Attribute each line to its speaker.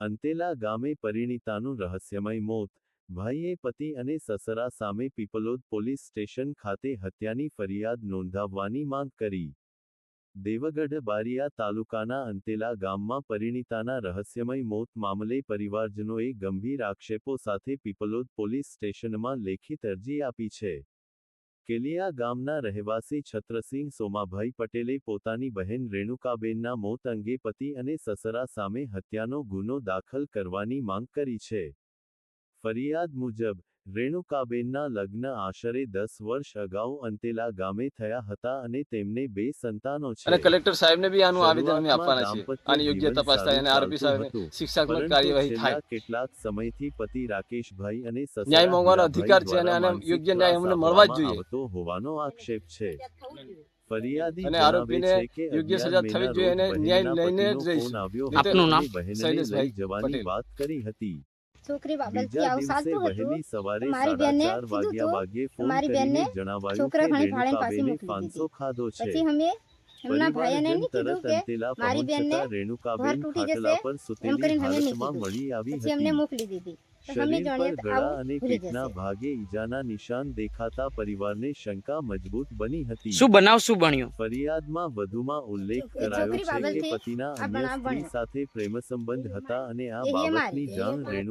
Speaker 1: અંતેલા ગામે પરિણીતાનું રહસ્યમય મોત, ભાઈએ પતિ અને સસરા સામે પીપલોદ પોલીસ સ્ટેશન ખાતે હત્યાની ફરિયાદ નોંધાવવાની માંગ કરી. દેવગઢ બારિયા તાલુકાના અંતેલા ગામમાં પરિણીતાના રહસ્યમય મોત મામલે પરિવારજનોએ ગંભીર આક્ષેપો સાથે પીપલોદ પોલીસ સ્ટેશનમાં લેખિત અરજી આપી છે. કેલિયા ગામના રહેવાસી છત્રસિંહ સોમાભાઈ પટેલે પોતાની બહેન રેણુકાબેનના મોત અંગે પતિ અને સસરા સામે હત્યાનો ગુનો દાખલ કરવાની માંગ કરી છે. ફરિયાદ મુજબ, રેણુકાબેનના લગ્ન આશરે 10 વર્ષ અગાઉ અંતેલા ગામે થયા હતા અને તેમને 2 સંતાનો છે.
Speaker 2: અને કલેક્ટર સાહેબને બી આનું આવેદન અમે આપવાના છે. આની યોગ્ય તપાસ થાય અને આરોપી સાહેબ શિક્ષાત્મક કાર્યવાહી થાય.
Speaker 1: કેટલાક સમયથી પતિ રાકેશભાઈ અને સસરા
Speaker 2: ન્યાય માંગવાનો અધિકાર છે અને આને યોગ્ય ન્યાય અમને મળવા જ જોઈએ
Speaker 1: આવતો હોવાનો આક્ષેપ છે. ફરિયાદી
Speaker 2: અને આરોપીને યોગ્ય સજા થવી જોઈએ અને ન્યાય લઈને જ રહીશું.
Speaker 1: આપનું નામ? શૈલેષભાઈ જવાની વાત કરી હતી.
Speaker 3: છોકરી બાબતથી આવું સાચું હતું.
Speaker 1: સવારે
Speaker 3: મારી બેનને
Speaker 1: 4:30 વાગ્યે ફોન
Speaker 3: મારી
Speaker 1: કરીને
Speaker 3: બેનને
Speaker 1: જણાવાયું
Speaker 3: છોકરા
Speaker 1: કે
Speaker 3: ઘણી ફાળીને પાછી
Speaker 1: રેણુકાબેને
Speaker 3: મોકલી
Speaker 1: ફાંસો
Speaker 3: દીધી.
Speaker 1: ખાધો છે.
Speaker 3: પછી અમે એમના ભાઈને
Speaker 1: પરિવારજન
Speaker 3: કીધું
Speaker 1: તરત
Speaker 3: કે
Speaker 1: અંતેલા
Speaker 3: મારી બેનને
Speaker 1: પહોંચતા રેણુકાબેન
Speaker 3: ઘર તૂટી
Speaker 1: ખાટલા
Speaker 3: જશે
Speaker 1: પર
Speaker 3: એમ
Speaker 1: સૂતેલી
Speaker 3: કરીને અમે
Speaker 1: હાલતમાં
Speaker 3: કીધું.
Speaker 1: મળી આવી
Speaker 3: પછી અમને
Speaker 1: હતી.
Speaker 3: મોકલી દીધી. તો અમે
Speaker 1: શરીર
Speaker 3: જાણીએ
Speaker 1: પર
Speaker 3: તો
Speaker 1: ગળા
Speaker 3: આવું
Speaker 1: અને
Speaker 3: ભૂલી
Speaker 1: પીઠના
Speaker 3: જશે.
Speaker 1: ભાગે ઈજાના નિશાન દેખાતા પરિવારને શંકા મજબૂત બની હતી.
Speaker 4: શું બનાવ શું બન્યો?
Speaker 1: ફરિયાદમાં વધુમાં ઉલ્લેખ
Speaker 3: છોકરી
Speaker 1: કરાયો છે કે
Speaker 3: બાબતથી
Speaker 1: પતિના
Speaker 3: આ
Speaker 1: અન્ય
Speaker 3: બનાવ
Speaker 1: સ્ત્રી
Speaker 3: બન્યો.
Speaker 1: સાથે પ્રેમ સંબંધ હતા અને આ
Speaker 3: એ
Speaker 1: બાબતની
Speaker 3: મારી,
Speaker 1: જાણ રેણુ